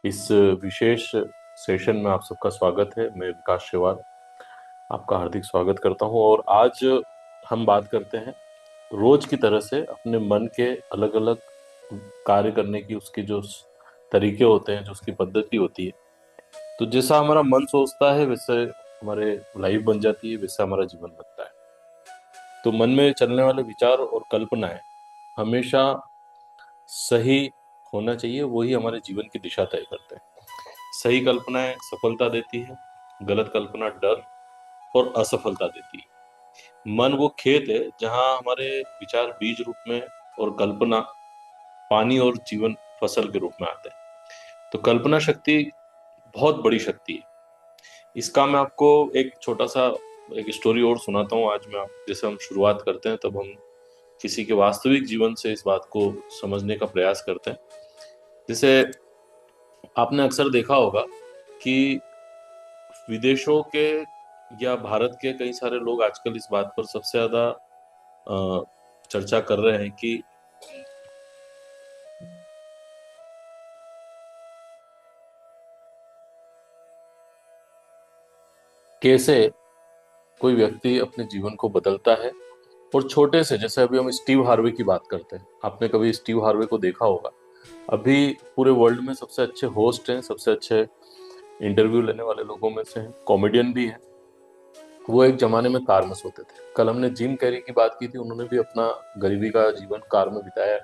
इस विशेष सेशन में आप सबका स्वागत है। मैं विकास शेवार आपका हार्दिक स्वागत करता हूं और आज हम बात करते हैं रोज की तरह से अपने मन के अलग अलग कार्य करने की, उसके जो तरीके होते हैं, जो उसकी पद्धति होती है। तो जैसा हमारा मन सोचता है वैसे हमारे लाइफ बन जाती है, वैसे हमारा जीवन बनता है। तो मन में चलने वाले विचार और कल्पनाएं हमेशा सही होना चाहिए, वही हमारे जीवन की दिशा तय करते हैं। सही कल्पनाएं सफलता देती है, गलत कल्पना डर और असफलता देती है। मन वो खेत है जहां हमारे विचार बीज रूप में और कल्पना पानी और जीवन फसल के रूप में आते हैं। तो कल्पना शक्ति बहुत बड़ी शक्ति है। इसका मैं आपको एक छोटा सा एक स्टोरी और सुनाता हूँ आज। मैं आप जैसे हम शुरुआत करते हैं तब हम किसी के वास्तविक जीवन से इस बात को समझने का प्रयास करते हैं। जैसे आपने अक्सर देखा होगा कि विदेशों के या भारत के कई सारे लोग आजकल इस बात पर सबसे ज्यादा चर्चा कर रहे हैं कि कैसे कोई व्यक्ति अपने जीवन को बदलता है। और छोटे से, जैसे अभी हम स्टीव हार्वे की बात करते हैं, आपने कभी स्टीव हार्वे को देखा होगा। अभी पूरे वर्ल्ड में सबसे अच्छे होस्ट हैं, सबसे अच्छे इंटरव्यू लेने वाले लोगों में से हैं, कॉमेडियन भी है। वो एक जमाने में कार में सोते थे। कल हमने जिम कैरी की बात की थी, उन्होंने भी अपना गरीबी का जीवन कार में बिताया है,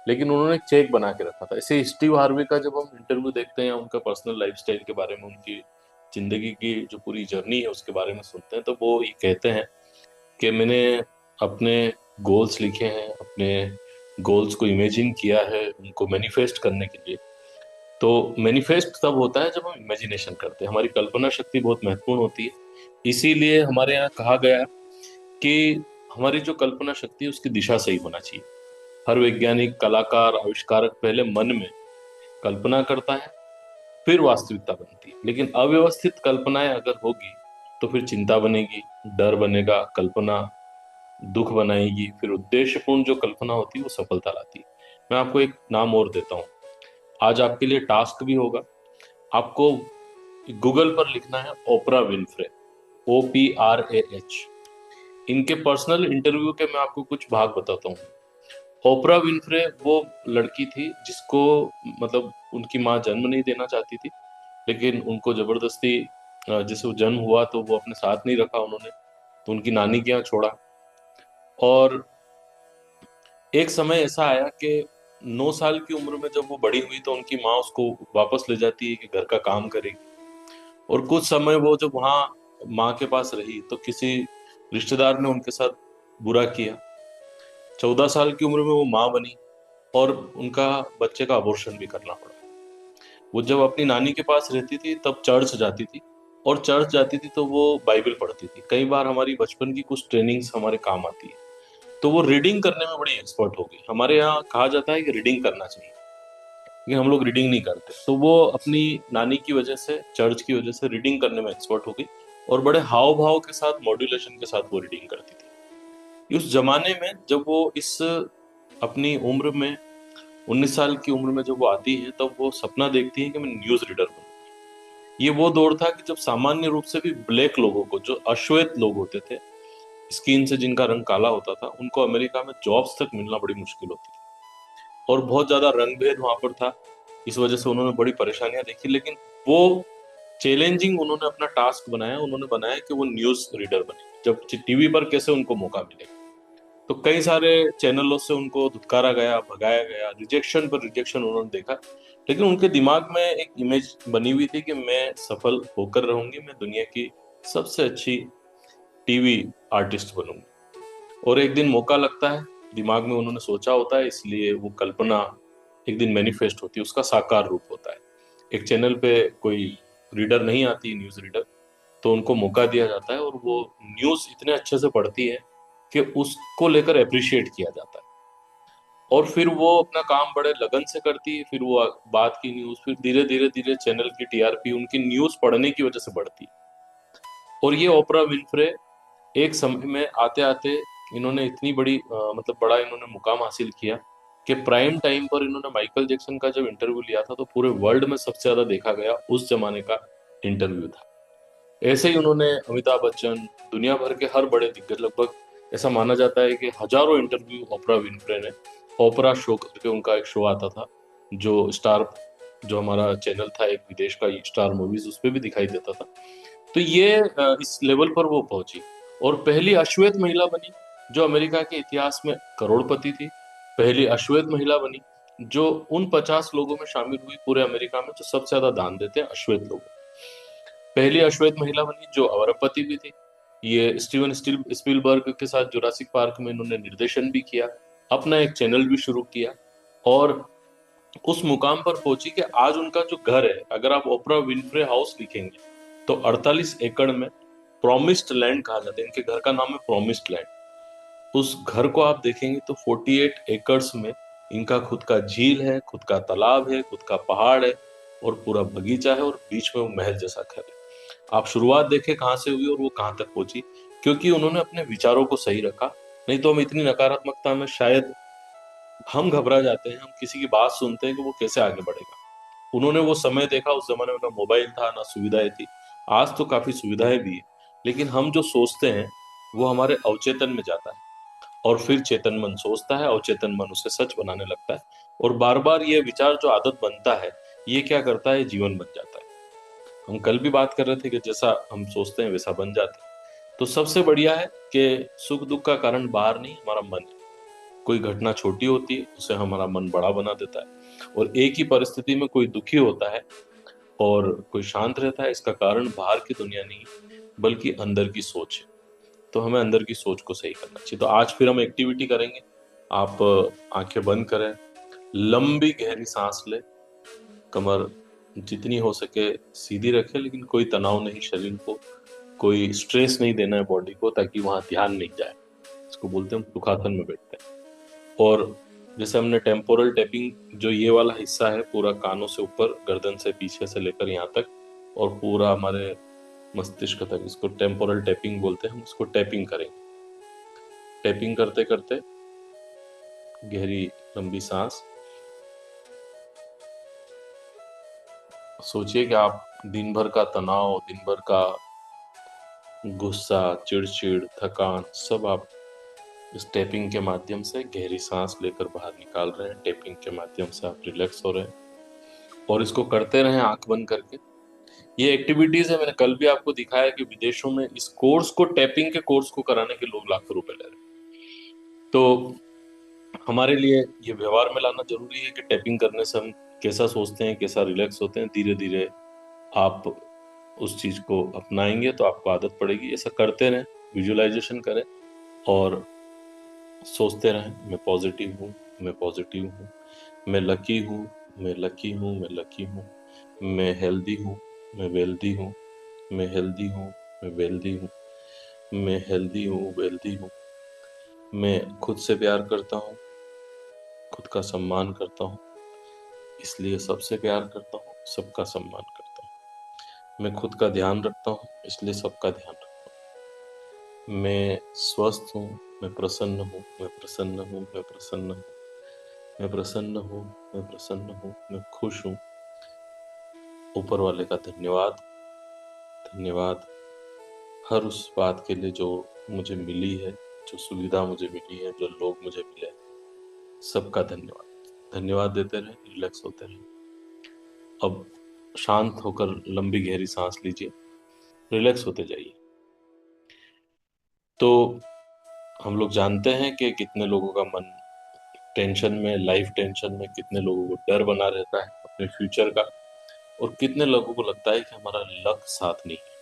लेकिन उन्होंने एक चेक बना के रखा था। इसे स्टीव हार्वे का जब हम इंटरव्यू देखते हैं या उनका पर्सनल लाइफस्टाइल के बारे में, उनकी जिंदगी की जो पूरी जर्नी है उसके बारे में सुनते हैं, तो वो ये कहते हैं कि मैंने अपने गोल्स लिखे हैं, अपने गोल्स को इमेजिन किया है उनको मैनिफेस्ट करने के लिए। तो मैनिफेस्ट तब होता है जब हम इमेजिनेशन करते हैं। हमारी कल्पना शक्ति बहुत महत्वपूर्ण होती है। इसीलिए हमारे यहाँ कहा गया है कि हमारी जो कल्पना शक्ति है उसकी दिशा सही होना चाहिए। हर वैज्ञानिक, कलाकार, आविष्कारक पहले मन में कल्पना करता है, फिर वास्तविकता बनती है। लेकिन अव्यवस्थित कल्पनाएं अगर होगी तो फिर चिंता बनेगी, डर बनेगा, कल्पना दुख बनाएगी, फिर उद्देश्यपूर्ण जो कल्पना होती है वो सफलता लाती है। मैं आपको एक नाम और देता हूँ। आज आपके लिए टास्क भी होगा। आपको गूगल पर लिखना है ओपरा विनफ्रे, OPRAH। इनके पर्सनल इंटरव्यू के मैं आपको कुछ भाग बताता हूँ। ओपरा विनफ्रे वो लड़की थी जिसको, मतलब उनकी माँ जन्म नहीं देना चाहती थी, लेकिन उनको जबरदस्ती जैसे वो जन्म हुआ तो वो अपने साथ नहीं रखा उन्होंने, तो उनकी नानी के यहाँ छोड़ा। और एक समय ऐसा आया कि 9 साल की उम्र में जब वो बड़ी हुई तो उनकी माँ उसको वापस ले जाती है कि घर का काम करेगी। और कुछ समय वो जब वहाँ माँ के पास रही तो किसी रिश्तेदार ने उनके साथ बुरा किया। 14 साल की उम्र में वो माँ बनी और उनका बच्चे का अबॉर्शन भी करना पड़ा। वो जब अपनी नानी के पास रहती थी तब चर्च जाती थी, और चर्च जाती थी तो वो बाइबल पढ़ती थी। कई बार हमारी बचपन की कुछ ट्रेनिंग्स हमारे काम आती है। तो वो रीडिंग करने में बड़ी एक्सपर्ट हो गई। हमारे यहाँ कहा जाता है कि रीडिंग करना चाहिए, लेकिन हम लोग रीडिंग नहीं करते। तो वो अपनी नानी की वजह से, चर्च की वजह से रीडिंग करने में एक्सपर्ट हो गई, और बड़े हाव भाव के साथ, मॉड्यूलेशन के साथ वो रीडिंग करती थी। उस जमाने में जब वो इस अपनी उम्र में, 19 साल की उम्र में जब वो आती है, तब वो सपना देखती है कि मैं न्यूज रीडर बनूं। ये वो दौर था कि जब सामान्य रूप से भी ब्लैक लोगों को, जो अश्वेत लोग होते थे, स्किन से जिनका रंग काला होता था, उनको अमेरिका में जॉब्स तक मिलना बड़ी मुश्किल होती थी। और बहुत ज्यादा रंग भेद वहां पर था। इस वजह से उन्होंने बड़ी परेशानियां देखी, लेकिन वो चैलेंजिंग उन्होंने अपना टास्क बनाया। उन्होंने बनाया कि वो न्यूज रीडर बने, जब टीवी पर कैसे उनको मौका मिलेगा। तो कई सारे चैनलों से उनको धुतकारा गया, भगाया गया, रिजेक्शन पर रिजेक्शन उन्होंने देखा। लेकिन उनके दिमाग में एक इमेज बनी हुई थी कि मैं सफल होकर रहूंगी, मैं दुनिया की सबसे अच्छी टीवी आर्टिस्ट बनूंगी। और एक दिन मौका लगता है, दिमाग में उन्होंने सोचा होता है, इसलिए वो कल्पना एक दिन मैनिफेस्ट होती है, उसका साकार रूप होता है। एक चैनल पे कोई रीडर नहीं आती, न्यूज रीडर, तो उनको मौका दिया जाता है, और वो न्यूज इतने अच्छे से पढ़ती है कि उसको लेकर अप्रिशिएट किया जाता है। और फिर वो अपना काम बड़े लगन से करती है, फिर वो बात की न्यूज, फिर धीरे धीरे धीरे चैनल की टीआरपी उनकी न्यूज पढ़ने की वजह से बढ़ती है। और ये ओपरा विनफ्रे एक समय में आते आते इन्होंने इतनी बड़ी मतलब बड़ा इन्होंने मुकाम हासिल किया कि प्राइम टाइम पर इन्होंने माइकल जैक्सन का जब इंटरव्यू लिया था तो पूरे वर्ल्ड में सबसे ज्यादा देखा गया उस जमाने का इंटरव्यू था। ऐसे ही उन्होंने अमिताभ बच्चन, दुनिया भर के हर बड़े दिग्गज, लगभग ऐसा माना जाता है कि हजारों इंटरव्यू ओपरा विनफ्रे ने, ओपरा शो करके उनका एक शो आता था जो स्टार, जो हमारा चैनल था एक विदेश का, स्टार मूवीज, उस पर भी दिखाई देता था। तो ये इस लेवल पर वो पहुंची और पहली अश्वेत महिला बनी जो अमेरिका के इतिहास में करोड़पति थी। पहली अश्वेत महिला बनी जो उन 50 लोगों में शामिल हुई पूरे अमेरिका में जो सबसे ज्यादा दान देते हैं, अश्वेत लोग। पहली अश्वेत महिला बनी जो अरबपति भी थी। ये स्टीवन स्पीलबर्ग के साथ जुरासिक पार्क में इन्होंने निर्देशन भी किया, अपना एक चैनल भी शुरू किया और उस मुकाम पर पहुंची कि आज उनका जो घर है, अगर आप ओपरा विनफ्रे हाउस लिखेंगे तो 48 एकड़ में प्रॉमिस्ड लैंड कहा जाता है, इनके घर का नाम है प्रॉमिस्ड लैंड। उस घर को आप देखेंगे तो 48 एकर्स में इनका खुद का झील है, खुद का तालाब है, खुद का पहाड़ है और पूरा बगीचा है और बीच में वो महल जैसा घर है। आप शुरुआत देखें कहाँ से हुई और वो कहाँ तक पहुंची, क्योंकि उन्होंने अपने विचारों को सही रखा। नहीं तो हम इतनी नकारात्मकता में शायद हम घबरा जाते हैं, हम किसी की बात सुनते हैं कि वो कैसे आगे बढ़ेगा। उन्होंने वो समय देखा, उस जमाने में ना मोबाइल था ना सुविधाएं थी। आज तो काफी सुविधाएं भी है, लेकिन हम जो सोचते हैं वो हमारे अवचेतन में जाता है और फिर चेतन मन सोचता है, अवचेतन मन उसे सच बनाने लगता है और बार बार ये विचार जो आदत बनता है, ये क्या करता है, जीवन बन जाता है। हम कल भी बात कर रहे थे कि जैसा हम सोचते हैं वैसा बन जाते हैं। तो सबसे बढ़िया है कि सुख दुख का कारण बाहर नहीं, हमारा मन है। कोई घटना छोटी होती है उसे हमारा मन बड़ा बना देता है, और एक ही परिस्थिति में कोई दुखी होता है और कोई शांत रहता है, इसका कारण बाहर की दुनिया नहीं बल्कि अंदर की सोच है। तो हमें अंदर की सोच को सही करना चाहिए। तो आज फिर हम एक्टिविटी करेंगे। आप आंखें बंद करें, लंबी गहरी सांस लें, कमर जितनी हो सके सीधी रखें, लेकिन कोई तनाव नहीं शरीर को, कोई स्ट्रेस नहीं देना है बॉडी को, ताकि वहां ध्यान नहीं जाए। इसको बोलते हैं हम सुखासन में बैठते हैं। और जैसे हमने टेम्पोरल टैपिंग, जो ये वाला हिस्सा है पूरा कानों से ऊपर, गर्दन से पीछे से लेकर यहाँ तक और पूरा हमारे मस्तिष्क तक, इसको टेम्पोरल टैपिंग बोलते हैं। हम इसको टैपिंग करेंगे। टैपिंग करते करते गहरी लंबी सांस। सोचिए कि आप दिन भर का तनाव, दिन भर का गुस्सा, चिड़चिड़, थकान, सब आप इस टैपिंग के माध्यम से गहरी सांस लेकर बाहर निकाल रहे हैं। टैपिंग के माध्यम से आप रिलैक्स हो रहे हैं और इसको करते रहें आंख बंद करके। ये एक्टिविटीज है, मैंने कल भी आपको दिखाया कि विदेशों में इस कोर्स को, टैपिंग के कोर्स को कराने के लोग लाखों रुपए ले रहे हैं। तो हमारे लिए ये व्यवहार में लाना जरूरी है कि टैपिंग करने से हम कैसा सोचते हैं, कैसा रिलैक्स होते हैं। धीरे धीरे आप उस चीज को अपनाएंगे तो आपको आदत पड़ेगी। ऐसा करते रहें, विजुअलाइजेशन करें और सोचते रहें, मैं पॉजिटिव हूँ, मैं पॉजिटिव हूँ, मैं लकी हूँ, मैं लकी हूँ, मैं लकी हूँ, मैं हेल्दी हूँ, मैं वेल्दी हूँ, मैं हेल्दी हूँ, मैं वेल्दी हूँ, मैं हेल्दी हूँ, वेल्दी हूँ, मैं खुद से प्यार करता हूँ, खुद का सम्मान करता हूँ, इसलिए सबसे प्यार करता हूँ, सबका सम्मान करता हूँ। मैं खुद का ध्यान रखता हूँ, इसलिए सबका ध्यान रखता हूँ। मैं स्वस्थ हूँ, मैं प्रसन्न हूँ, मैं प्रसन्न हूँ, मैं प्रसन्न हूँ, मैं प्रसन्न हूँ, मैं प्रसन्न हूँ, मैं खुश हूँ। ऊपर वाले का धन्यवाद, धन्यवाद हर उस बात के लिए जो मुझे मिली है, जो सुविधा मुझे मिली है, जो लोग मुझे मिले, सबका धन्यवाद। धन्यवाद देते रहे, रिलैक्स होते रहे। अब शांत होकर लंबी गहरी सांस लीजिए, रिलैक्स होते जाइए। तो हम लोग जानते हैं कि कितने लोगों का मन टेंशन में, लाइफ टेंशन में, कितने लोगों को डर बना रहता है अपने फ्यूचर का, और कितने लोगों को लगता है कि हमारा लक साथ नहीं है।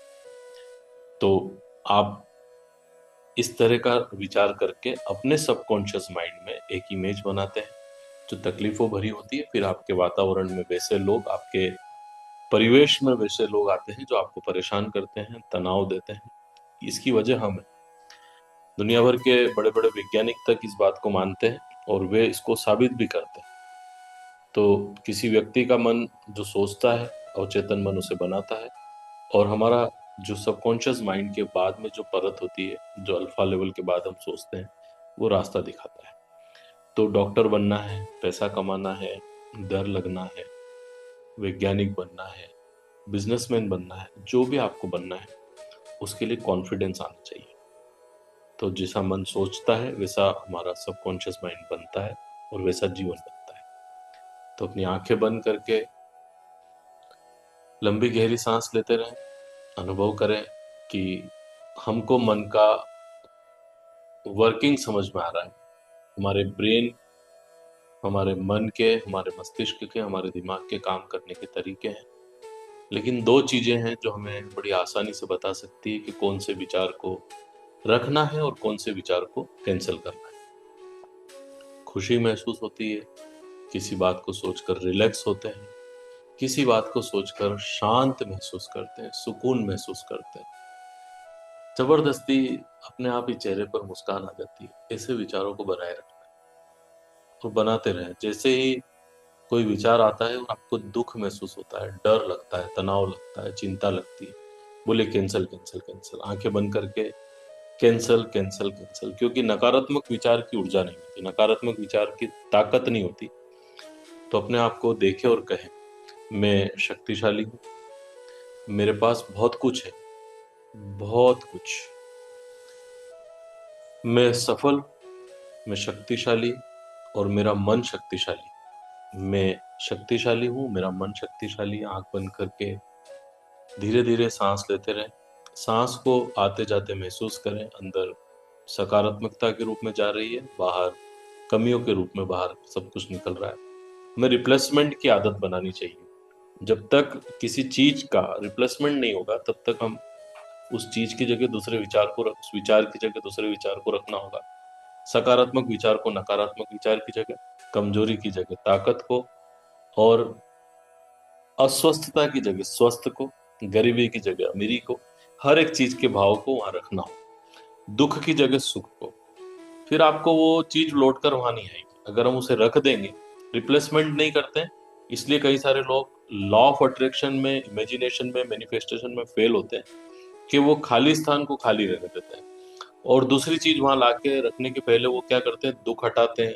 तो आप इस तरह का विचार करके अपने सबकॉन्शियस माइंड में एक इमेज बनाते हैं जो तकलीफों भरी होती है। फिर आपके वातावरण में वैसे लोग, आपके परिवेश में वैसे लोग आते हैं जो आपको परेशान करते हैं, तनाव देते हैं। इसकी वजह हम है। दुनिया भर के बड़े बड़े वैज्ञानिक तक इस बात को मानते हैं और वे इसको साबित भी करते हैं। तो किसी व्यक्ति का मन जो सोचता है, अवचेतन मन उसे बनाता है, और हमारा जो सबकॉन्शियस माइंड के बाद में जो परत होती है, जो अल्फा लेवल के बाद हम सोचते हैं, वो रास्ता दिखाता है। तो डॉक्टर बनना है, पैसा कमाना है, डर लगना है, वैज्ञानिक बनना है, बिजनेसमैन बनना है, जो भी आपको बनना है उसके लिए कॉन्फिडेंस आना चाहिए। तो जैसा मन सोचता है वैसा हमारा सबकॉन्शियस माइंड बनता है और वैसा जीवन बनता है। तो अपनी आंखें बंद करके लंबी गहरी सांस लेते रहें, अनुभव करें कि हमको मन का वर्किंग समझ में आ रहा है। हमारे ब्रेन, हमारे मन के, हमारे मस्तिष्क के, हमारे दिमाग के काम करने के तरीके हैं। लेकिन दो चीजें हैं जो हमें बड़ी आसानी से बता सकती है कि कौन से विचार को रखना है और कौन से विचार को कैंसिल करना है। खुशी महसूस होती है, किसी बात को सोचकर रिलैक्स होते हैं, किसी बात को सोचकर शांत महसूस करते हैं, सुकून महसूस करते हैं। जबरदस्ती अपने आप ही चेहरे पर मुस्कान आ जाती है। ऐसे विचारों को बनाए रखना है और बनाते रहें। जैसे ही कोई विचार आता है और आपको दुख महसूस होता है, डर लगता है, तनाव लगता है, चिंता लगती है, बोले कैंसिल कैंसिल कैंसिल, आंखें बंद करके कैंसिल कैंसिल कैंसिल। क्योंकि नकारात्मक विचार की ऊर्जा नहीं होती, नकारात्मक विचार की ताकत नहीं होती। तो अपने आप को देखे और कहे, मैं शक्तिशाली हूँ, मेरे पास बहुत कुछ है, बहुत कुछ, मैं सफल, मैं शक्तिशाली और मेरा मन शक्तिशाली। मैं शक्तिशाली हूँ, मेरा मन शक्तिशाली। आंख बंद करके धीरे धीरे सांस लेते रहें। सांस को आते जाते महसूस करें, अंदर सकारात्मकता के रूप में जा रही है, बाहर कमियों के रूप में बाहर सब कुछ निकल रहा है। हमें रिप्लेसमेंट की आदत बनानी चाहिए। जब तक किसी चीज का रिप्लेसमेंट नहीं होगा तब तक हम उस चीज की जगह दूसरे विचार को उस विचार की जगह दूसरे विचार को रखना होगा। सकारात्मक विचार को नकारात्मक विचार की जगह, कमजोरी की जगह ताकत को, और अस्वस्थता की जगह स्वस्थ को, गरीबी की जगह अमीरी को, हर एक चीज के भाव को वहां रखना हो। दुख की जगह सुख को। फिर आपको वो चीज लौट कर वहां नहीं आएगी अगर हम उसे रख देंगे, रिप्लेसमेंट नहीं करते हैं। इसलिए कई सारे लोग लॉ ऑफ अट्रैक्शन में, इमेजिनेशन में, मैनिफेस्टेशन में फेल होते हैं कि वो खाली स्थान को खाली रहने देते हैं और दूसरी चीज वहां लाके रखने के पहले वो क्या करते हैं, दुख हटाते हैं,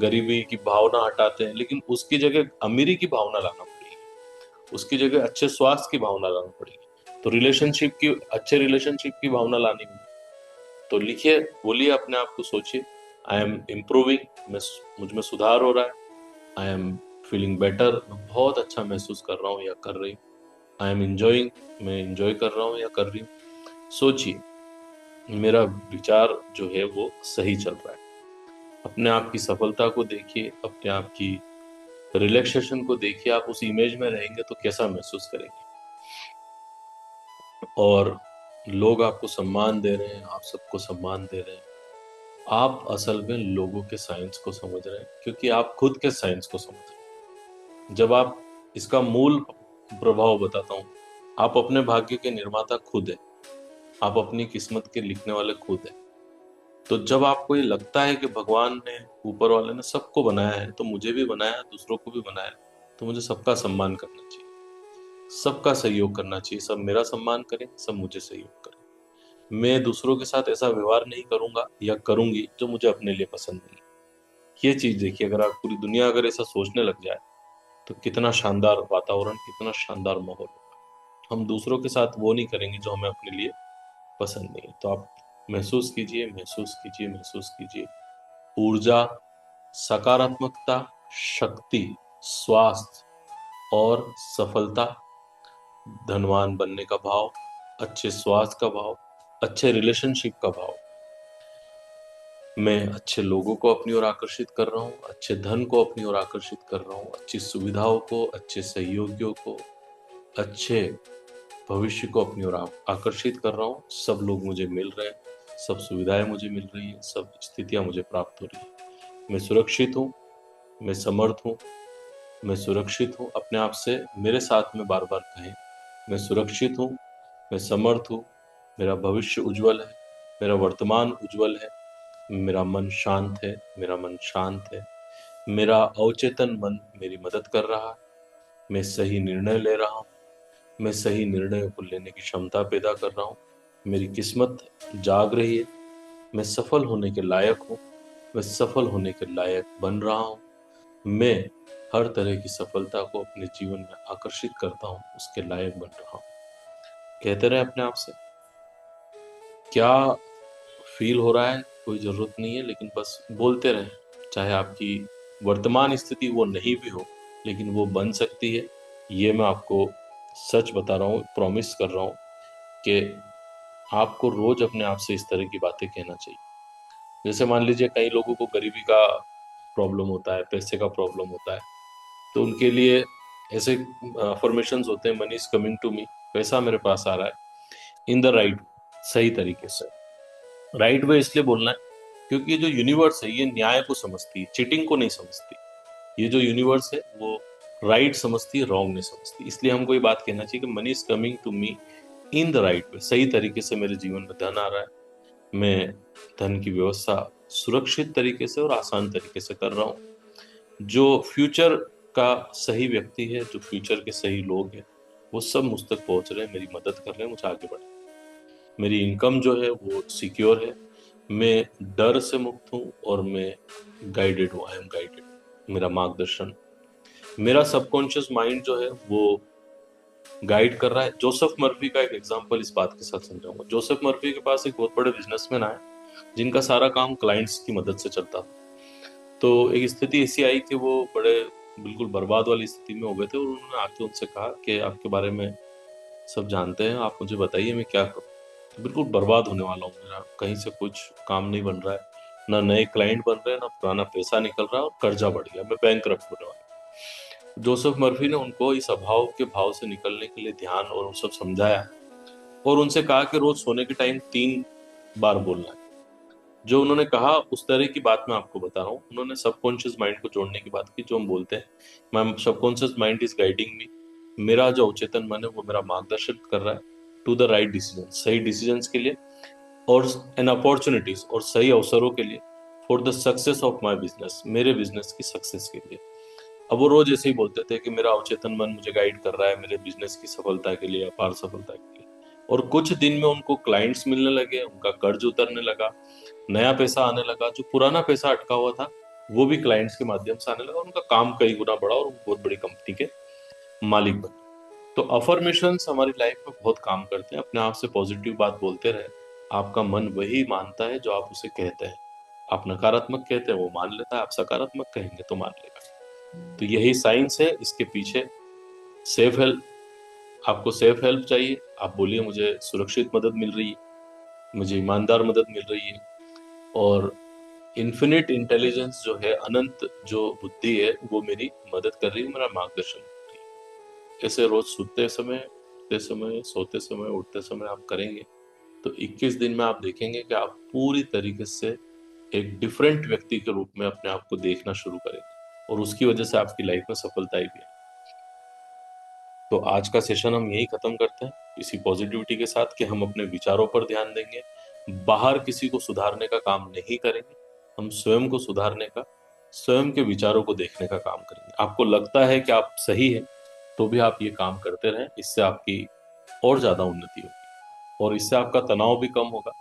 गरीबी की भावना हटाते हैं। लेकिन उसकी जगह अमीरी की भावना लाना पड़ेगी, उसकी जगह अच्छे स्वास्थ्य की भावना लाना पड़ेगी। तो रिलेशनशिप की, अच्छे रिलेशनशिप की भावना लानी होगी। तो लिखिए, बोलिए, अपने आप को सोचिए, आई एम इम्प्रूविंग, मैं, मुझ में सुधार हो रहा है। आई एम फीलिंग बेटर, मैं बहुत अच्छा महसूस कर रहा हूँ या कर रही हूँ। आई एम इंजॉइंग, मैं इंजॉय कर रहा हूँ या कर रही हूँ। सोचिए, मेरा विचार जो है वो सही चल रहा है। अपने आप की सफलता को देखिए, अपने आप की रिलैक्सेशन को देखिए। आप उस इमेज में रहेंगे तो कैसा महसूस करेंगे। और लोग आपको सम्मान दे रहे हैं, आप सबको सम्मान दे रहे हैं। आप असल में लोगों के साइंस को समझ रहे हैं क्योंकि आप खुद के साइंस को समझ रहे हैं। जब आप, इसका मूल प्रभाव बताता हूं, आप अपने भाग्य के निर्माता खुद है, आप अपनी किस्मत के लिखने वाले खुद है। तो जब आपको ये लगता है कि भगवान ने, ऊपर वाले ने सबको बनाया है, तो मुझे भी बनाया, दूसरों को भी बनाया, तो मुझे सबका सम्मान करना चाहिए, सबका सहयोग करना चाहिए। सब मेरा सम्मान करें, सब मुझे सहयोग करें। मैं दूसरों के साथ ऐसा व्यवहार नहीं करूंगा या करूंगी जो मुझे अपने लिए पसंद नहीं। ये चीज देखिए, अगर आप, पूरी दुनिया अगर ऐसा सोचने लग जाए तो कितना शानदार वातावरण, कितना शानदार माहौल होगा। हम दूसरों के साथ वो नहीं करेंगे जो हमें अपने लिए पसंद नहीं है। तो आप महसूस कीजिए, महसूस कीजिए, महसूस कीजिए, ऊर्जा, सकारात्मकता, शक्ति, स्वास्थ्य और सफलता, धनवान बनने का भाव, अच्छे स्वास्थ्य का भाव, अच्छे रिलेशनशिप का भाव। मैं अच्छे लोगों को अपनी ओर आकर्षित कर रहा हूँ, अच्छे धन को अपनी ओर आकर्षित कर रहा हूँ, अच्छी सुविधाओं को, अच्छे सहयोगियों को, अच्छे भविष्य को अपनी ओर आकर्षित कर रहा हूँ। सब लोग मुझे मिल रहे हैं, सब सुविधाएं मुझे मिल रही हैं, सब स्थितियां मुझे प्राप्त हो रही हैं। मैं सुरक्षित हूँ, मैं समर्थ हूँ, मैं सुरक्षित हूँ। अपने आप से मेरे साथ में बार बार कहें, मैं सुरक्षित हूँ, मैं समर्थ हूँ, मेरा भविष्य उज्जवल है, मेरा वर्तमान उज्जवल है, मेरा मन शांत है, मेरा मन शांत है, मेरा अवचेतन मन मेरी मदद कर रहा है, मैं सही निर्णय ले रहा हूँ, मैं सही निर्णय को लेने की क्षमता पैदा कर रहा हूँ, मेरी किस्मत जाग रही है, मैं सफल होने के लायक हूँ, मैं सफल होने के लायक बन रहा हूँ। मैं हर तरह की सफलता को अपने जीवन में आकर्षित करता हूँ, उसके लायक बन रहा हूँ। कहते रहे अपने आप से। क्या फील हो रहा है कोई जरूरत नहीं है, लेकिन बस बोलते रहें। चाहे आपकी वर्तमान स्थिति वो नहीं भी हो, लेकिन वो बन सकती है। ये मैं आपको सच बता रहा हूँ, प्रॉमिस कर रहा हूँ कि आपको रोज अपने आप से इस तरह की बातें कहना चाहिए। जैसे मान लीजिए कई लोगों को गरीबी का प्रॉब्लम होता है, पैसे का प्रॉब्लम होता है, तो उनके लिए ऐसे अफर्मेशंस होते हैं, money is coming to me, पैसा मेरे पास आ रहा है इन द राइट, सही तरीके से। राइट वे इसलिए बोलना है क्योंकि ये जो यूनिवर्स है ये न्याय को समझती है, चीटिंग को नहीं समझती। ये जो यूनिवर्स है वो राइट समझती है, रॉन्ग नहीं समझती। इसलिए हमको ये बात कहना चाहिए कि money is coming to me in the right way, सही तरीके से मेरे जीवन में धन आ रहा है। मैं धन की व्यवस्था सुरक्षित तरीके से और आसान तरीके से कर रहा हूँ। जो फ्यूचर का सही व्यक्ति है, जो फ्यूचर के सही लोग हैं, वो सब मुझ तक पहुंच रहे हैं, मेरी मदद कर रहे हैं, मुझे आगे बढ़। मेरी इनकम जो है वो सिक्योर है। मैं डर से मुक्त हूँ और मैं गाइडेड हूँ, आई एम गाइडेड। मेरा मार्गदर्शन, मेरा सबकॉन्शियस माइंड जो है वो गाइड कर रहा है। जोसेफ मर्फी का एक एग्जांपल इस बात के साथ समझाऊंगा। जोसेफ मर्फी के पास एक बहुत बड़े बिजनेसमैन आए जिनका सारा काम क्लाइंट्स की मदद से चलता था। तो एक स्थिति ऐसी आई कि वो बड़े बिल्कुल बर्बाद वाली स्थिति में हो गए थे और उन्होंने आके उनसे कहा कि आपके बारे में सब जानते हैं, आप मुझे बताइए मैं क्या करूं। तो बिल्कुल बर्बाद होने वाला हूँ, मेरा कहीं से कुछ काम नहीं बन रहा है, ना नए क्लाइंट बन रहे हैं, ना पुराना पैसा निकल रहा है, और कर्जा बढ़ गया, मैं बैंकरप्ट होने वाला हूं। जोसेफ मर्फी ने उनको इस अभाव के भाव से निकलने के लिए ध्यान और वो सब समझाया और उनसे कहा कि रोज सोने के टाइम 3 बार बोलना है। जो उन्होंने कहा उस तरह की बात मैं आपको बता रहा हूँ। उन्होंने सबकॉन्शियस माइंड को जोड़ने की बात की, जो हम बोलते हैं मैं सबकॉन्शियस माइंड इज गाइडिंग मी। मेरा जो अवचेतन मन है वो मेरा मार्गदर्शन कर रहा है टू द राइट डिसीजन, सही डिसीजन के लिए, और एन अपॉर्चुनिटीज, और सही अवसरों के लिए, for the success of my business, मेरे बिजनेस की सक्सेस के लिए। अब वो रोज ऐसे ही बोलते थे कि मेरा अवचेतन मन मुझे गाइड कर रहा है मेरे बिजनेस की सफलता के लिए, अपार सफलता के लिए। और कुछ दिन में उनको क्लाइंट्स मिलने लगे, उनका कर्ज उतरने लगा, नया पैसा आने लगा, जो पुराना पैसा अटका हुआ था वो भी क्लाइंट्स के माध्यम से आने लगा, उनका काम कई गुना बढ़ा और वो बहुत बड़ी कंपनी के मालिक बने। तो अफर्मेशंस हमारी लाइफ में बहुत काम करते हैं। अपने आप से पॉजिटिव बात बोलते रहे। आपका मन वही मानता है जो आप उसे कहते हैं। आप नकारात्मक कहते हैं वो मान लेता है, आप सकारात्मक कहेंगे तो मान लेगा। तो यही साइंस है इसके पीछे। सेफ हेल्प, आपको सेफ हेल्प चाहिए, आप बोलिए मुझे सुरक्षित मदद मिल रही है, मुझे ईमानदार मदद मिल रही है। और इन्फिनिट इंटेलिजेंस जो है, अनंत जो बुद्धि है, वो मेरी मदद कर रही है, मेरा मार्गदर्शन कर रही है। ऐसे रोज सोते समय, उठते समय, सोते समय, उठते समय आप करेंगे तो 21 दिन में आप देखेंगे कि आप पूरी तरीके से एक डिफरेंट व्यक्ति के रूप में अपने आप को देखना शुरू करेंगे, और उसकी वजह से आपकी लाइफ में सफलता भी है। तो आज का सेशन हम यही खत्म करते हैं इसी पॉजिटिविटी के साथ कि हम अपने विचारों पर ध्यान देंगे, बाहर किसी को सुधारने का काम नहीं करेंगे, हम स्वयं को सुधारने का, स्वयं के विचारों को देखने का काम करेंगे। आपको लगता है कि आप सही है तो भी आप ये काम करते रहें, इससे आपकी और ज्यादा उन्नति होगी और इससे आपका तनाव भी कम होगा,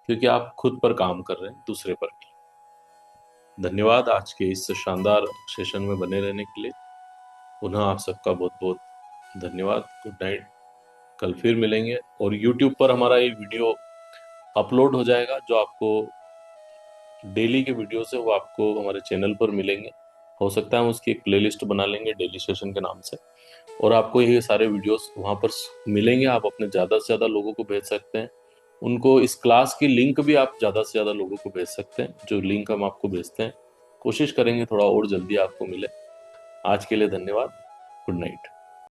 क्योंकि आप खुद पर काम कर रहे हैं, दूसरे पर नहीं। धन्यवाद आज के इस शानदार सेशन में बने रहने के लिए। पुनः आप सबका बहुत बहुत धन्यवाद। Good night. कल फिर मिलेंगे और YouTube पर हमारा ये वीडियो अपलोड हो जाएगा। जो आपको डेली के वीडियोस है वो आपको हमारे चैनल पर मिलेंगे। हो सकता है हम उसकी एक प्लेलिस्ट बना लेंगे डेली सेशन के नाम से, और आपको ये सारे वीडियोस वहाँ पर मिलेंगे। आप अपने ज़्यादा से ज़्यादा लोगों को भेज सकते हैं, उनको इस क्लास की लिंक भी आप ज़्यादा से ज़्यादा लोगों को भेज सकते हैं। जो लिंक हम आपको भेजते हैं कोशिश करेंगे थोड़ा और जल्दी आपको मिले। आज के लिए धन्यवाद। Good night.